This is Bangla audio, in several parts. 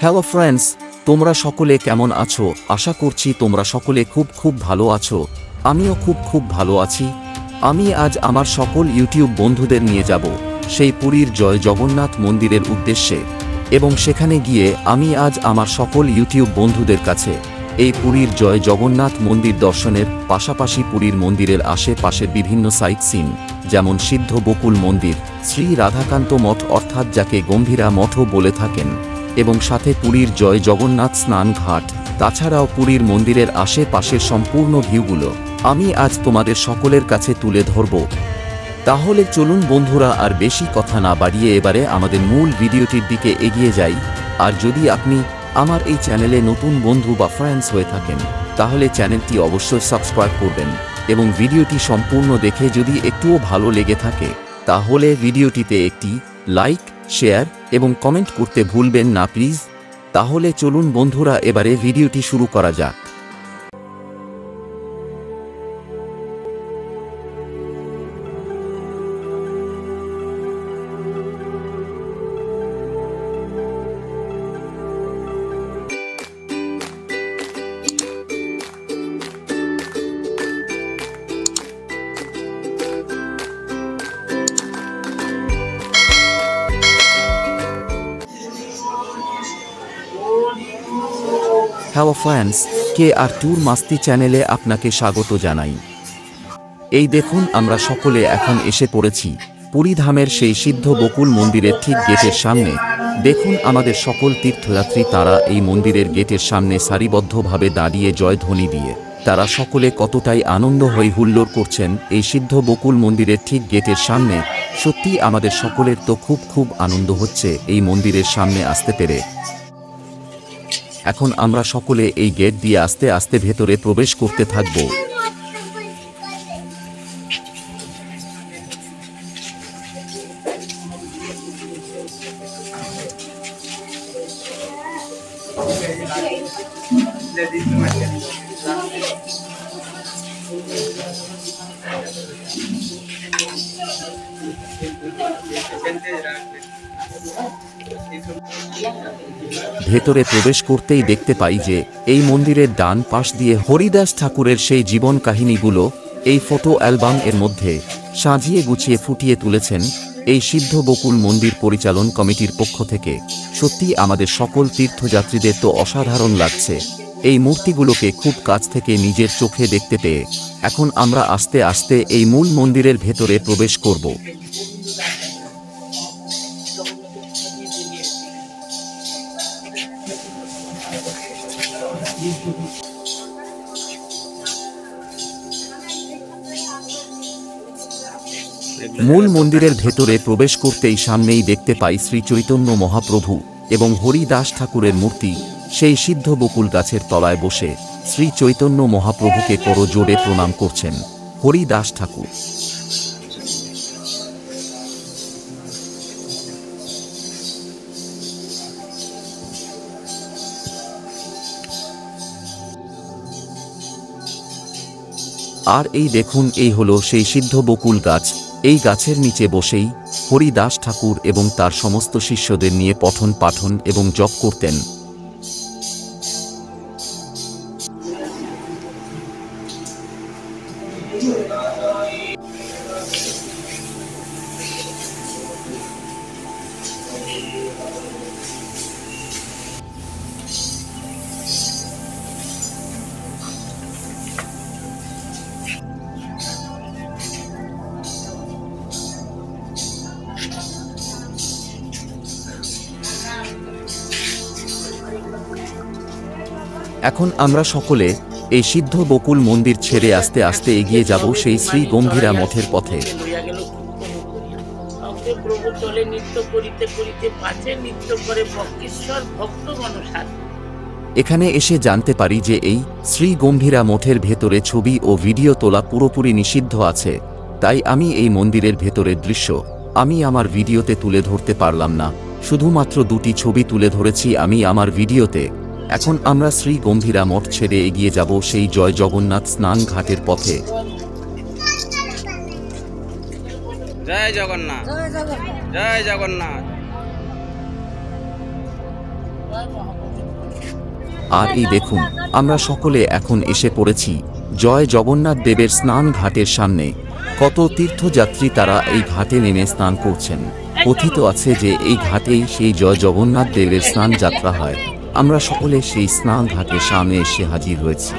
হ্যালো ফ্রেন্ডস, তোমরা সকলে কেমন আছো? আশা করছি তোমরা সকলে খুব ভালো আছো। আমিও খুব ভালো আছি। আমি আজ আমার সকল ইউটিউব বন্ধুদের নিয়ে যাব সেই পুরীর জয় জগন্নাথ মন্দিরের উদ্দেশ্যে, এবং সেখানে গিয়ে আমি আজ আমার সকল ইউটিউব বন্ধুদের কাছে এই পুরীর জয় জগন্নাথ মন্দির দর্শনের পাশাপাশি পুরীর মন্দিরের আশেপাশের বিভিন্ন সাইট সিন, যেমন সিদ্ধ বকুল মন্দির, শ্রী রাধাকান্ত মঠ অর্থাৎ যাকে গম্ভীরা মঠও বলে থাকেন, এবং সাথে পুরীর জয় জগন্নাথ স্নান ঘাট, তাছাড়াও পুরীর মন্দিরের আশেপাশের সম্পূর্ণ ভিউগুলো আমি আজ তোমাদের সকলের কাছে তুলে ধরব। তাহলে চলুন বন্ধুরা, আর বেশি কথা না বাড়িয়ে এবারে আমাদের মূল ভিডিওটির দিকে এগিয়ে যাই। আর যদি আপনি আমার এই চ্যানেলে নতুন বন্ধু বা ফ্রেন্ডস হয়ে থাকেন, তাহলে চ্যানেলটি অবশ্যই সাবস্ক্রাইব করবেন, এবং ভিডিওটি সম্পূর্ণ দেখে যদি একটুও ভালো লেগে থাকে তাহলে ভিডিওটিতে একটি লাইক, শেয়ার এবং কমেন্ট করতে ভুলবেন না প্লিজ। তাহলে চলুন বন্ধুরা, এবারে ভিডিওটি শুরু করা যাক। হ্যালো ফ্রেন্ডস, KR ট্যুর মাস্তি চ্যানেলে আপনাকে স্বাগত জানাই। এই দেখুন, আমরা সকলে এখন এসে পড়েছি পুরীধামের সেই সিদ্ধ বকুল মন্দিরের ঠিক গেটের সামনে। দেখুন, আমাদের সকল তীর্থযাত্রী তারা এই মন্দিরের গেটের সামনে সারিবদ্ধভাবে দাঁড়িয়ে জয়ধ্বনি দিয়ে তারা সকলে কতটাই আনন্দ হই হুল্লোড় করছেন এই সিদ্ধ বকুল মন্দিরের ঠিক গেটের সামনে। সত্যি আমাদের সকলের তো খুব আনন্দ হচ্ছে এই মন্দিরের সামনে আসতে পেরে। এখন আমরা সকলে এই গেট দিয়ে আস্তে আস্তে ভেতরে প্রবেশ করতে থাকব। ভেতরে প্রবেশ করতেই দেখতে পাই যে এই মন্দিরের ডান পাশ দিয়ে হরিদাস ঠাকুরের সেই জীবন কাহিনীগুলো এই ফটো অ্যালবাম এর মধ্যে সাজিয়ে গুছিয়ে ফুটিয়ে তুলেছেন এই সিদ্ধ বকুল মন্দির পরিচালন কমিটির পক্ষ থেকে। সত্যি আমাদের সকল তীর্থযাত্রীদের তো অসাধারণ লাগছে এই মূর্তিগুলোকে খুব কাছ থেকে নিজের চোখে দেখতে পেয়ে। এখন আমরা আস্তে আস্তে এই মূল মন্দিরের ভেতরে প্রবেশ করব। মূল মন্দিরের ভেতরে প্রবেশ করতেই সামনেই দেখতে পাই শ্রী চৈতন্য মহাপ্রভু এবং হরিদাস ঠাকুরের মূর্তি। সেই সিদ্ধ বকুল গাছের তলায় বসে শ্রী চৈতন্য মহাপ্রভুকে করজোড়ে প্রণাম করছেন হরিদাস ঠাকুর। আর এই দেখুন, এই হলো সেই সিদ্ধ বকুল গাছ। এই গাছের নিচে বসেই হরিদাস ঠাকুর এবং তার সমস্ত শিষ্যদের নিয়ে পঠন পাঠন এবং জপ করতেন। এখন আমরা সকলে এই সিদ্ধ বকুল মন্দির ছেড়ে আস্তে আস্তে এগিয়ে যাব সেই শ্রী গম্ভীরা মঠের পথে। এখানে এসে জানতে পারি যে এই শ্রী গম্ভীরা মঠের ভেতরে ছবি ও ভিডিও তোলা পুরোপুরি নিষিদ্ধ আছে, তাই আমি এই মন্দিরের ভেতরের দৃশ্য আমি আমার ভিডিওতে তুলে ধরতে পারলাম না। শুধুমাত্র দুটি ছবি তুলে ধরেছি আমি আমার ভিডিওতে। এখন আমরা শ্রী গম্ভীরা মঠ ছেড়ে এগিয়ে যাব সেই জয় জগন্নাথ স্নান ঘাটের পথে। জয় জগন্নাথ, জয় জগন্নাথ। আর এই দেখুন, আমরা সকলে এখন এসে পড়েছি জয় জগন্নাথ দেবের স্নান ঘাটের সামনে। কত তীর্থযাত্রী তারা এই ঘাটে নেমে স্নান করছেন। কথিত আছে যে এই ঘাটেই সেই জয় জগন্নাথ দেবের স্নান যাত্রা হয়। আমরা সকলে সেই স্নান ঘাটের সামনে এসে হাজির হয়েছি।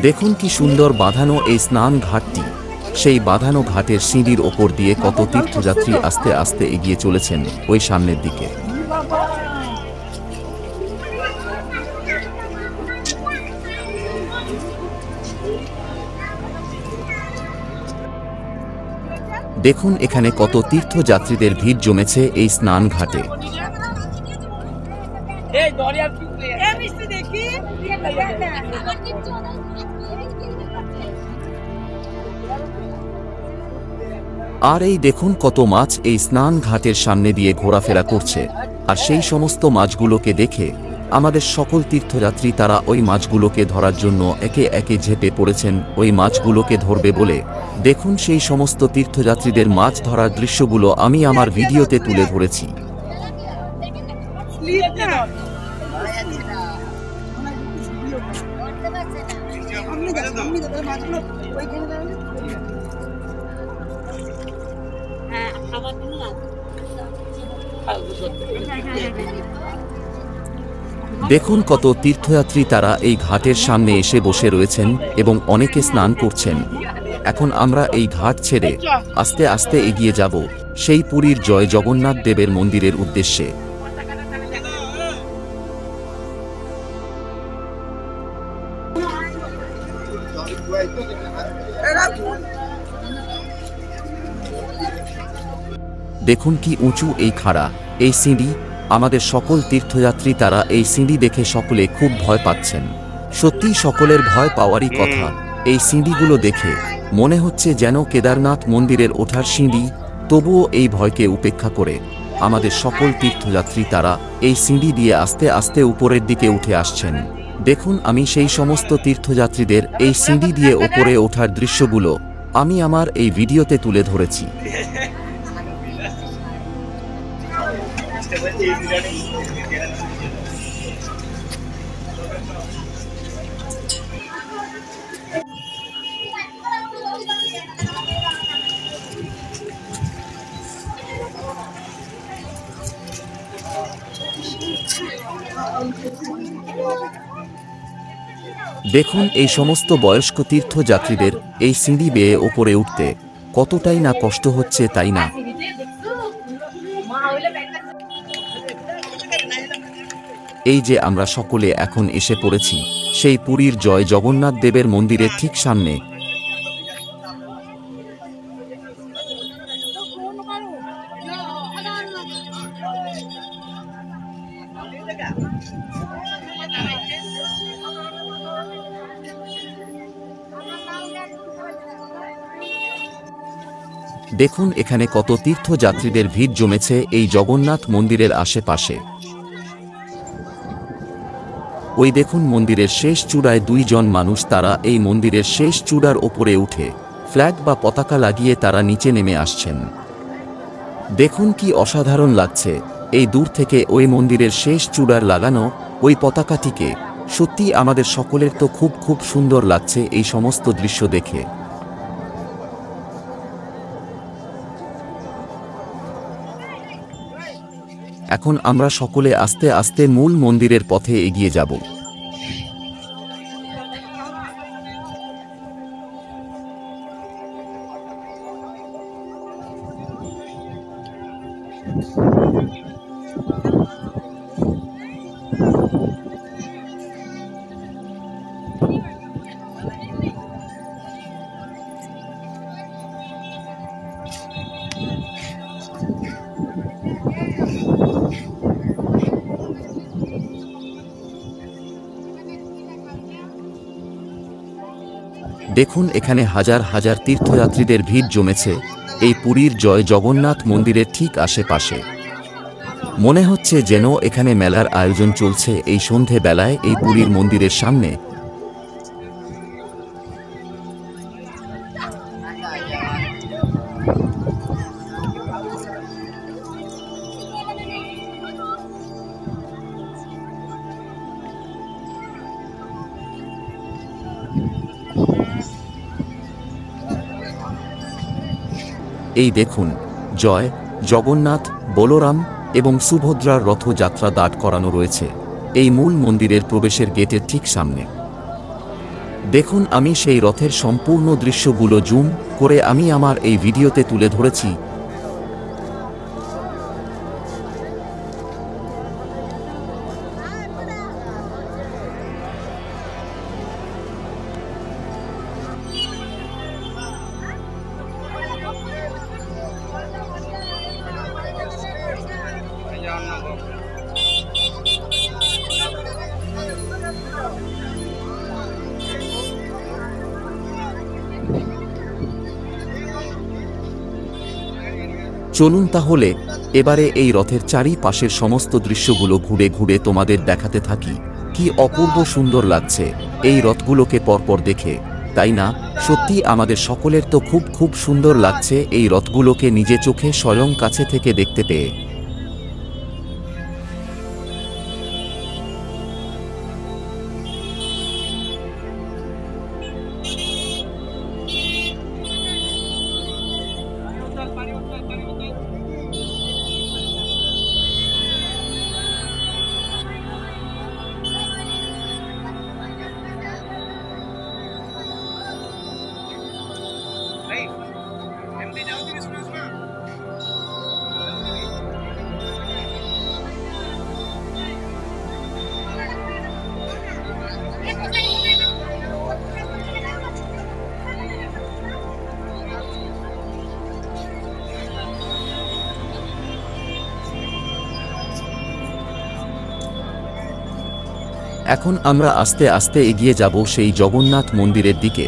দেখুন কি সুন্দর বাঁধানো এই স্নান ঘাটটি। সেই বাঁধানো ঘাটের সিঁড়ির ওপর দিয়ে কত তীর্থযাত্রী আস্তে আস্তে এগিয়ে চলেছেন ওই সামনের দিকে। দেখুন এখানে কত তীর্থযাত্রীদের ভিড় জমেছে এই স্নান ঘাটে। আর এই দেখুন কত মাছ এই স্নান ঘাটের সামনে দিয়ে ঘোরাফেরা করছে। আর সেই সমস্ত মাছগুলোকে দেখে আমাদের সকল তীর্থযাত্রী তারা ওই মাছগুলোকে ধরার জন্য একে একে ঝেঁপে পড়েছেন ওই মাছগুলোকে ধরবে বলে। দেখুন সেই সমস্ত তীর্থযাত্রীদের মাছ ধরার দৃশ্যগুলো আমি আমার ভিডিওতে তুলে ধরেছি। দেখুন কত তীর্থযাত্রী তারা এই ঘাটের সামনে এসে বসে রয়েছেন এবং অনেকে স্নান করছেন। এখন আমরা এই ঘাট ছেড়ে আস্তে আস্তে এগিয়ে যাব সেই পুরীর জয় জগন্নাথ দেবের মন্দিরের উদ্দেশ্যে। দেখুন কি উঁচু এই খাড়া এই সিঁড়ি। আমাদের সকল তীর্থযাত্রী তারা এই সিঁড়ি দেখে সকলে খুব ভয় পাচ্ছেন। সত্যি সকলের ভয় পাওয়ারই কথা। এই সিঁড়িগুলো দেখে মনে হচ্ছে যেন কেদারনাথ মন্দিরের ওঠার সিঁড়ি। তবুও এই ভয়কে উপেক্ষা করে আমাদের সকল তীর্থযাত্রী তারা এই সিঁড়ি দিয়ে আস্তে আস্তে উপরের দিকে উঠে আসছেন। দেখুন আমি সেই সমস্ত তীর্থযাত্রীদের এই সিঁড়ি দিয়ে ওপরে ওঠার দৃশ্যগুলো আমি আমার এই ভিডিওতে তুলে ধরেছি। দেখুন এই সমস্ত বয়স্ক তীর্থযাত্রীদের এই সিঁড়ি বেয়ে ওপরে উঠতে কতটাই না কষ্ট হচ্ছে, তাই না? এই যে আমরা সকলে এখন এসে পড়েছি সেই পুরীর জয় জগন্নাথ দেবের মন্দিরের ঠিক সামনে। দেখুন এখানে কত তীর্থযাত্রীদের ভিড় জমেছে এই জগন্নাথ মন্দিরের আশেপাশে। ওই দেখুন মন্দিরের শেষ চূড়ায় দুইজন মানুষ তারা এই মন্দিরের শেষ চূড়ার ওপরে উঠে ফ্ল্যাগ বা পতাকা লাগিয়ে তারা নিচে নেমে আসছেন। দেখুন কি অসাধারণ লাগছে এই দূর থেকে ওই মন্দিরের শেষ চূড়ার লাগানো ওই পতাকাটিকে। সত্যি আমাদের সকলের তো খুব খুব সুন্দর লাগছে এই সমস্ত দৃশ্য দেখে। এখন আমরা সকলে আস্তে আস্তে মূল মন্দিরের পথে এগিয়ে যাব। দেখুন এখানে হাজার হাজার তীর্থযাত্রীদের ভিড় জমেছে এই পুরীর জয় জগন্নাথ মন্দিরের ঠিক আশেপাশে। মনে হচ্ছে যেন এখানে মেলার আয়োজন চলছে এই সন্ধে বেলায় এই পুরীর মন্দিরের সামনে। এই দেখুন, জয় জগন্নাথ, বলরাম এবং সুভদ্রার রথযাত্রা দাঁড় করানো রয়েছে এই মূল মন্দিরের প্রবেশের গেটের ঠিক সামনে। দেখুন, আমি সেই রথের সম্পূর্ণ দৃশ্যগুলো জুম করে আমি আমার এই ভিডিওতে তুলে ধরেছি। চলুন তাহলে এবারে এই রথের চারিপাশের সমস্ত দৃশ্যগুলো ঘুরে ঘুরে তোমাদের দেখাতে থাকি। কি অপূর্ব সুন্দর লাগছে এই রথগুলোকে পরপর দেখে, তাই না? সত্যি আমাদের সকলের তো খুব খুব সুন্দর লাগছে এই রথগুলোকে নিজে চোখে স্বয়ং কাছে থেকে দেখতে পেয়ে। এখন আমরা আস্তে আস্তে এগিয়ে যাব সেই জগন্নাথ মন্দিরের দিকে।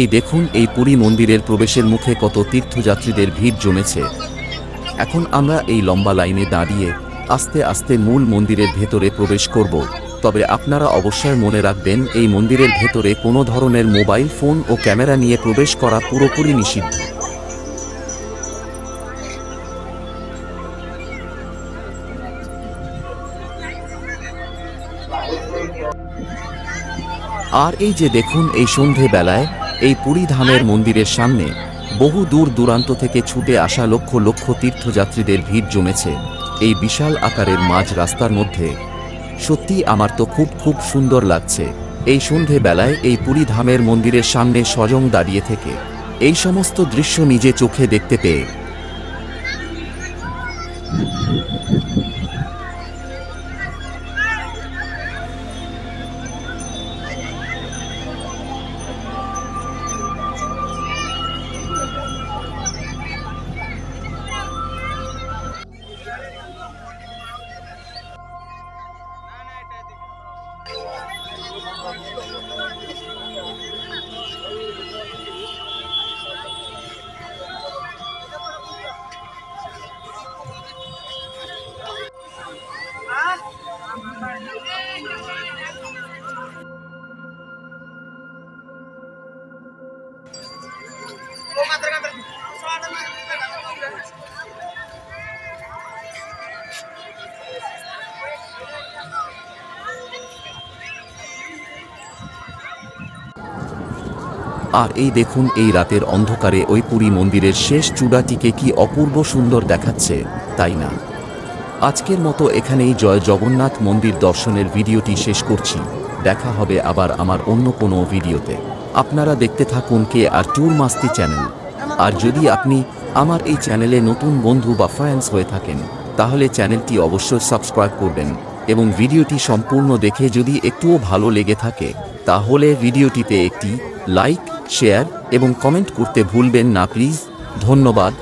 এই দেখুন, এই পুরী মন্দিরের প্রবেশের মুখে কত তীর্থযাত্রীদের ভিড় জমেছে। এখন আমরা এই লম্বা লাইনে দাঁড়িয়ে আস্তে আস্তে মূল মন্দিরের ভেতরে প্রবেশ করব। তবে আপনারা অবশ্যই মনে রাখবেন, এই মন্দিরের ভেতরে কোনো ধরনের মোবাইল ফোন ও ক্যামেরা নিয়ে প্রবেশ করা পুরোপুরি নিষিদ্ধ। আর এই যে দেখুন, এই সন্ধে বেলায় এই পুরী ধামের মন্দিরের সামনে বহু দূর দূরান্ত থেকে ছুটে আসা লক্ষ লক্ষ তীর্থযাত্রীদের ভিড় জমেছে এই বিশাল আকারের মাঝ রাস্তার মধ্যে। সত্যি আমার তো খুব খুব সুন্দর লাগছে এই সন্ধে বেলায় এই পুরী ধামের মন্দিরের সামনে স্বয়ং দাঁড়িয়ে থেকে এই সমস্ত দৃশ্য নিজে চোখে দেখতে পেয়ে। আর এই দেখুন, এই রাতের অন্ধকারে ওই পুরী মন্দিরের শেষ চূড়াটিকে কি অপূর্ব সুন্দর দেখাচ্ছে, তাই না? আজকের মতো এখানেই জয় জগন্নাথ মন্দির দর্শনের ভিডিওটি শেষ করছি। দেখা হবে আবার আমার অন্য কোনো ভিডিওতে। আপনারা দেখতে থাকুন কে আর ট্যুর মাস্তি চ্যানেল। আর যদি আপনি আমার এই চ্যানেলে নতুন বন্ধু বা ফ্রেন্ডস হয়ে থাকেন, তাহলে চ্যানেলটি অবশ্যই সাবস্ক্রাইব করবেন এবং ভিডিওটি সম্পূর্ণ দেখে যদি একটুও ভালো লেগে থাকে তাহলে ভিডিওটিতে একটি লাইক, শেয়ার এবং কমেন্ট করতে ভুলবেন না প্লিজ। ধন্যবাদ।